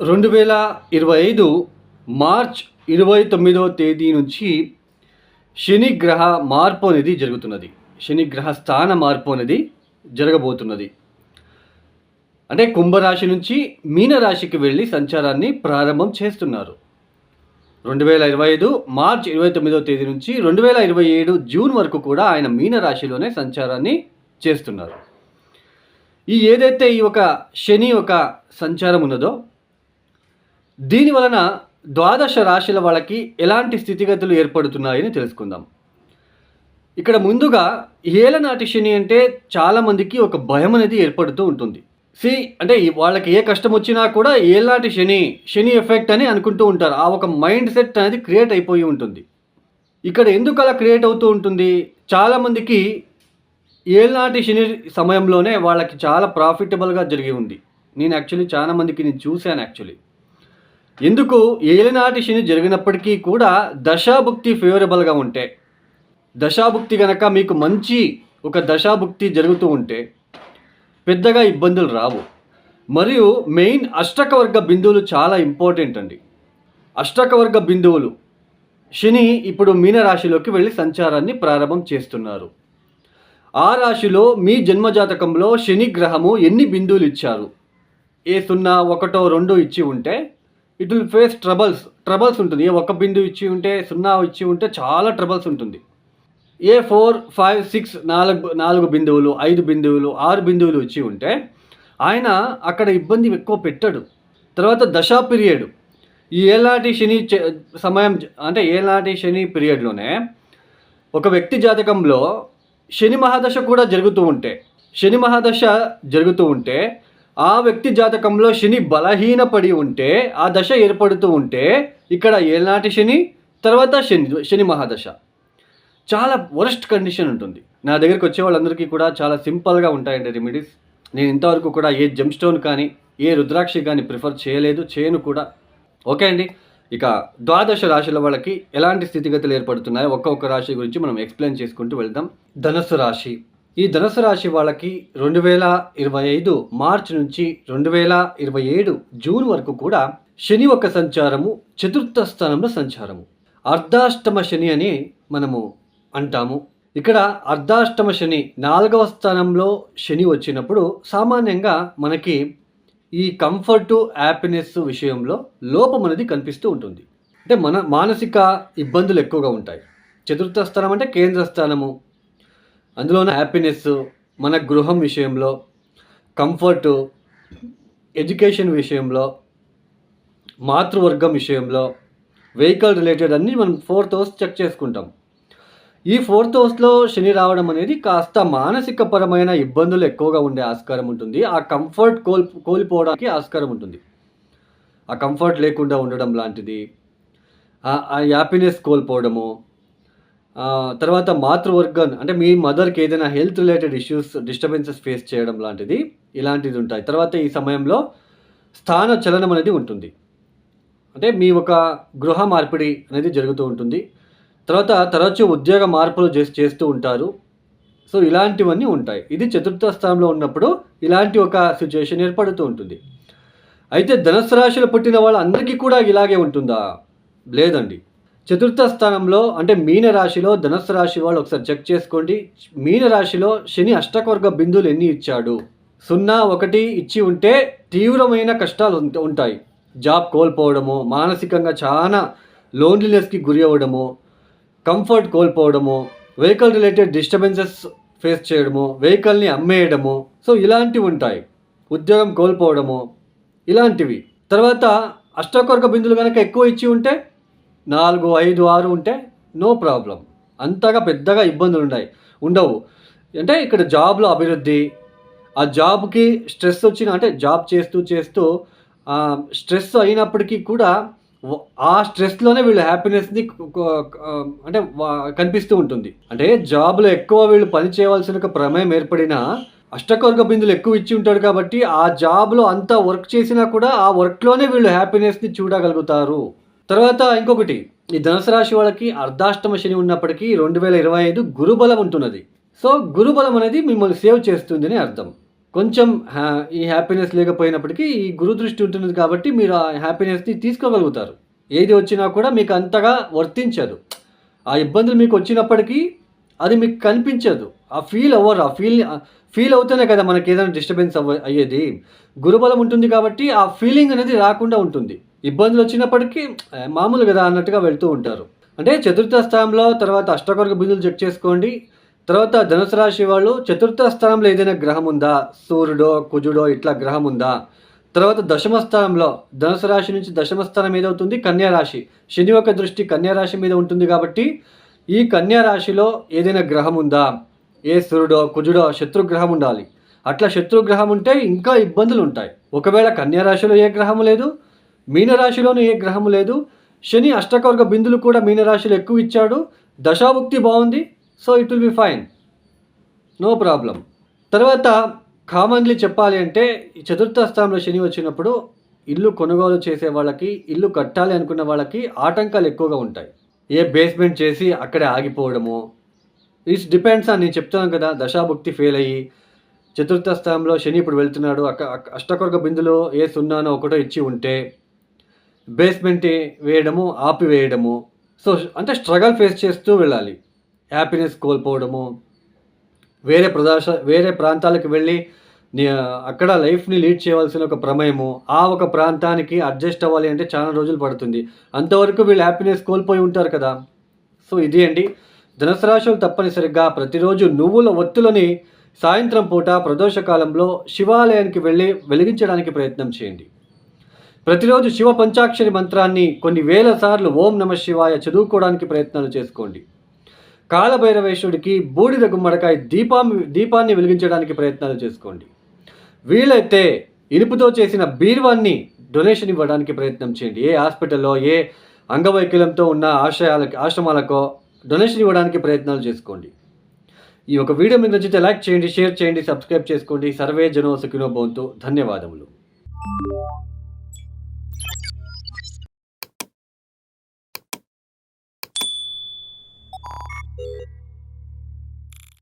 2025 March 29వ తేదీ నుంచి శని గ్రహ మార్పు అనేది జరుగుతున్నది. శని గ్రహ స్థాన మార్పు అనేది జరగబోతున్నది. అంటే కుంభరాశి నుంచి మీనరాశికి వెళ్ళి సంచారాన్ని ప్రారంభం చేస్తున్నారు. 2025 మార్చ్ 29వ తేదీ నుంచి 2027 జూన్ వరకు కూడా ఆయన మీనరాశిలోనే సంచారాన్ని చేస్తున్నారు. ఏదైతే ఈ ఒక శని ఒక సంచారం ఉన్నదో దీని వలన ద్వాదశ రాశుల వాళ్ళకి ఎలాంటి స్థితిగతులు ఏర్పడుతున్నాయని తెలుసుకుందాం. ఇక్కడ ముందుగా ఏలనాటి శని అంటే చాలామందికి ఒక భయం అనేది ఏర్పడుతూ ఉంటుంది. అంటే వాళ్ళకి ఏ కష్టం వచ్చినా కూడా ఏలనాటి శని ఎఫెక్ట్ అని అనుకుంటూ ఉంటారు. ఆ ఒక మైండ్ సెట్ అనేది క్రియేట్ అయిపోయి ఉంటుంది. ఇక్కడ ఎందుకు అలా క్రియేట్ అవుతూ ఉంటుంది? చాలామందికి ఏలనాటి శని సమయంలోనే వాళ్ళకి చాలా ప్రాఫిటబుల్గా జరిగి ఉంది. నేను చాలామందికి చూశాను. ఎందుకు ఏలినాటి శని జరిగినప్పటికీ కూడా దశాభుక్తి ఫేవరబుల్గా ఉంటే, దశాభుక్తి కనుక మీకు మంచి ఒక దశాభుక్తి జరుగుతూ ఉంటే పెద్దగా ఇబ్బందులు రావు. మరియు మెయిన్ అష్టకవర్గ బిందువులు చాలా ఇంపార్టెంట్ అండి. అష్టకవర్గ బిందువులు శని ఇప్పుడు మీనరాశిలోకి వెళ్ళి సంచారాన్ని ప్రారంభం చేస్తున్నారు. ఆ రాశిలో మీ జన్మజాతకంలో శని గ్రహము ఎన్ని బిందువులు ఇచ్చారు? ఏ 0, 1, 2 ఇచ్చి ఉంటే ఇట్ విల్ ఫేస్ ట్రబుల్స్ ఉంటుంది. ఏ 1 బిందువు ఇచ్చి ఉంటే, 0 ఇచ్చి ఉంటే చాలా ట్రబుల్స్ ఉంటుంది. ఏ 4, 5, 6, 4 బిందువులు, 5 బిందువులు, 6 బిందువులు ఇచ్చి ఉంటే ఆయన అక్కడ ఇబ్బంది ఎక్కువ పెట్టాడు. తర్వాత దశా పీరియడ్, ఈ ఏలాంటి శని సమయం అంటే ఏలాంటి శని పీరియడ్లోనే ఒక వ్యక్తి జాతకంలో శని మహాదశ కూడా జరుగుతూ ఉంటే ఆ వ్యక్తి జాతకంలో శని బలహీనపడి ఉంటే, ఆ దశ ఏర్పడుతూ ఉంటే ఇక్కడ ఏలనాటి శని, తర్వాత శని మహాదశ చాలా వరస్ట్ కండిషన్ ఉంటుంది. నా దగ్గరికి వచ్చే వాళ్ళందరికీ కూడా చాలా సింపుల్గా ఉంటాయండి రెమెడీస్. నేను ఇంతవరకు కూడా ఏ జెమ్ స్టోన్ కానీ ఏ రుద్రాక్షి కానీ ప్రిఫర్ చేయను కూడా. ఓకే అండి, ఇక ద్వాదశ రాశుల వాళ్ళకి ఎలాంటి స్థితిగతులు ఏర్పడుతున్నాయో ఒక్కొక్క రాశి గురించి మనం ఎక్స్ప్లెయిన్ చేసుకుంటూ వెళ్దాం. ధనుస్సు రాశి. ఈ ధనుసు రాశి వాళ్ళకి 2025 మార్చి నుంచి 2027 జూన్ వరకు కూడా శని ఒక సంచారము, చతుర్థ స్థానంలో సంచారము, అర్ధాష్టమ శని అని మనము అంటాము. ఇక్కడ అర్ధాష్టమ శని 4వ స్థానంలో శని వచ్చినప్పుడు సామాన్యంగా మనకి ఈ కంఫర్టు, హ్యాపీనెస్ విషయంలో లోపం అనేది కనిపిస్తూ ఉంటుంది. అంటే మన మానసిక ఇబ్బందులు ఎక్కువగా ఉంటాయి. చతుర్థ స్థానం అంటే కేంద్ర స్థానము, అందులోనే హ్యాపీనెస్, మన గృహం విషయంలో, కంఫర్టు, ఎడ్యుకేషన్ విషయంలో, మాతృవర్గం విషయంలో, వెహికల్ రిలేటెడ్ అన్నీ మనం 4th హౌస్ చెక్ చేసుకుంటాం. ఈ 4th హౌస్లో శని రావడం అనేది కాస్త మానసిక పరమైన ఇబ్బందులు ఎక్కువగా ఉండే ఆస్కారం ఉంటుంది. ఆ కంఫర్ట్ కోల్పోవడానికి ఆస్కారం ఉంటుంది. ఆ కంఫర్ట్ లేకుండా ఉండడం లాంటిది, ఆ హ్యాపీనెస్ కోల్పోవడము, తర్వాత మాతృవర్గం అంటే మీ మదర్కి ఏదైనా health related issues, disturbances face చేయడం లాంటిది, ఇలాంటిది ఉంటాయి. తర్వాత ఈ సమయంలో స్థాన చలనం అనేది ఉంటుంది. అంటే మీ ఒక గృహ మార్పిడి అనేది జరుగుతూ ఉంటుంది. తర్వాత తరచూ ఉద్యోగ మార్పులు చేస్తూ ఉంటారు. సో ఇలాంటివన్నీ ఉంటాయి. ఇది చతుర్థ స్థానంలో ఉన్నప్పుడు ఇలాంటి ఒక సిచ్యుయేషన్ ఏర్పడుతూ ఉంటుంది. అయితే ధనుస్సు రాశిలో పుట్టిన వాళ్ళందరికీ కూడా ఇలాగే ఉంటుందా? లేదండి. చతుర్థ స్థానంలో అంటే మీనరాశిలో ధనుస్సు రాశి వాళ్ళు ఒకసారి చెక్ చేసుకోండి. మీనరాశిలో శని అష్టకవర్గ బిందువులు ఎన్ని ఇచ్చాడు? 0, 1 ఇచ్చి ఉంటే తీవ్రమైన కష్టాలు ఉంటాయి. జాబ్ కోల్పోవడము, మానసికంగా చాలా లోన్లీనెస్కి గురి అవ్వడము, కంఫర్ట్ కోల్పోవడము, వెహికల్ రిలేటెడ్ డిస్టర్బెన్సెస్ ఫేస్ చేయడము, వెహికల్ని అమ్మేయడము, సో ఇలాంటివి ఉంటాయి. ఉద్యోగం కోల్పోవడము, ఇలాంటివి. తర్వాత అష్టకవర్గ బిందువులు కనుక ఎక్కువ ఇచ్చి ఉంటే 4, 5, 6 ఉంటే నో ప్రాబ్లం, అంతగా పెద్దగా ఇబ్బందులు ఉండవు. అంటే ఇక్కడ జాబ్లో అభివృద్ధి, ఆ జాబ్కి స్ట్రెస్ వచ్చిన అంటే జాబ్ చేస్తూ స్ట్రెస్ అయినప్పటికీ కూడా ఆ స్ట్రెస్లోనే వీళ్ళు హ్యాపీనెస్ని అంటే కనిపిస్తూ ఉంటుంది. అంటే జాబ్లో ఎక్కువ వీళ్ళు పని చేయవలసిన ఒక ప్రమేయం ఏర్పడినా అష్టకవర్గ బిందులు ఎక్కువ ఇచ్చి ఉంటాడు కాబట్టి ఆ జాబ్లో అంతా వర్క్ చేసినా కూడా ఆ వర్క్లోనే వీళ్ళు హ్యాపీనెస్ని చూడగలుగుతారు. తర్వాత ఇంకొకటి, ఈ ధనుసు రాశి వాళ్ళకి అర్ధాష్టమ శని ఉన్నప్పటికీ 2025 గురుబలం ఉంటున్నది. సో గురుబలం అనేది మిమ్మల్ని సేవ్ చేస్తుందని అర్థం. కొంచెం ఈ హ్యాపీనెస్ లేకపోయినప్పటికీ ఈ గురు దృష్టి ఉంటున్నది కాబట్టి మీరు ఆ హ్యాపీనెస్‌ని తీసుకోగలుగుతారు. ఏది వచ్చినా కూడా మీకు అంతగా వర్తించదు. ఆ ఇబ్బందులు మీకు వచ్చినప్పటికీ అది మీకు కనిపించదు. ఆ ఫీల్ అవ్వరు. ఫీల్ అవుతేనే కదా మనకేదైనా డిస్టర్బెన్స్ అయ్యేది. గురుబలం ఉంటుంది కాబట్టి ఆ ఫీలింగ్ అనేది రాకుండా ఉంటుంది. ఇబ్బందులు వచ్చినప్పటికీ మామూలు కదా అన్నట్టుగా వెళ్తూ ఉంటారు. అంటే చతుర్థ స్థానంలో తర్వాత అష్టకొరక బిందువులు చెక్ చేసుకోండి. తర్వాత ధనుసు రాశి వాళ్ళు చతుర్థ స్థానంలో ఏదైనా గ్రహం ఉందా? సూర్యుడో, కుజుడో ఇట్లా గ్రహం ఉందా? తర్వాత దశమ స్థానంలో ధనుసు రాశి నుంచి దశమ స్థానం ఏదవుతుంది? కన్యా రాశి. శని యొక్క దృష్టి కన్యా రాశి మీద ఉంటుంది కాబట్టి ఈ కన్యా రాశిలో ఏదైనా గ్రహం ఉందా? ఏ సూర్యుడో, కుజుడో శత్రుగ్రహం ఉండాలి. అట్లా శత్రుగ్రహం ఉంటే ఇంకా ఇబ్బందులు ఉంటాయి. ఒకవేళ కన్యా రాశిలో ఏ గ్రహము లేదు, మీనరాశిలోనూ ఏ గ్రహము లేదు, శని అష్టకవర్గ బిందులు కూడా మీనరాశిలో ఎక్కువ ఇచ్చాడు, దశాభుక్తి బాగుంది. So it will be fine, no problem. తర్వాత కామన్లీ చెప్పాలి అంటే ఈ చతుర్థ స్థానంలో శని వచ్చినప్పుడు ఇల్లు కొనుగోలు చేసే వాళ్ళకి, ఇల్లు కట్టాలి అనుకున్న వాళ్ళకి ఆటంకాలు ఎక్కువగా ఉంటాయి. ఏ బేస్మెంట్ చేసి అక్కడే ఆగిపోవడము. ఇట్స్ డిపెండ్స్ అని నేను చెప్తున్నాను కదా, దశాభుక్తి ఫెయిల్ అయ్యి చతుర్థ స్థానంలో శని ఇప్పుడు వెళ్తున్నాడు, అష్టకొరక బిందులో ఏ సున్నానో ఒకటో ఇచ్చి ఉంటే బేస్మెంట్ వేయడము, ఆపివేయడము. సో అంటే స్ట్రగల్ ఫేస్ చేస్తూ వెళ్ళాలి. హ్యాపీనెస్ కోల్పోవడము, వేరే ప్రాంతాలకు వెళ్ళి అక్కడ లైఫ్ని లీడ్ చేయవలసిన ఒక ప్రమేయము, ఆ ఒక ప్రాంతానికి అడ్జస్ట్ అవ్వాలి అంటే చాలా రోజులు పడుతుంది. అంతవరకు వీళ్ళు హ్యాపీనెస్ కోల్పోయి ఉంటారు కదా. సో ఇది అండి, ధనుసు రాశులు తప్పనిసరిగా ప్రతిరోజు నువ్వుల ఒత్తులని సాయంత్రం పూట ప్రదోషకాలంలో శివాలయానికి వెళ్ళి వెలిగించడానికి ప్రయత్నం చేయండి. ప్రతిరోజు శివ పంచాక్షరి మంత్రాన్ని కొన్ని వేల సార్లు ఓం నమ శివాయ చదువుకోవడానికి ప్రయత్నాలు చేసుకోండి. కాలభైరవేశ్వరుడికి బూడిద గుమ్మడికాయ దీపాన్ని వెలిగించడానికి ప్రయత్నాలు చేసుకోండి. వీలైతే ఇనుపుతో చేసిన బీరువాన్ని డొనేషన్ ఇవ్వడానికి ప్రయత్నం చేయండి. ఏ హాస్పిటల్లో, ఏ అంగవైకల్యంతో ఉన్న ఆశ్రమాలకో డొనేషన్ ఇవ్వడానికి ప్రయత్నాలు చేసుకోండి. ఈ ఒక వీడియో మీకు నచ్చితే లైక్ చేయండి, షేర్ చేయండి, సబ్స్క్రైబ్ చేసుకోండి. సర్వే జనో సుఖినో భవంతు. ధన్యవాదములు.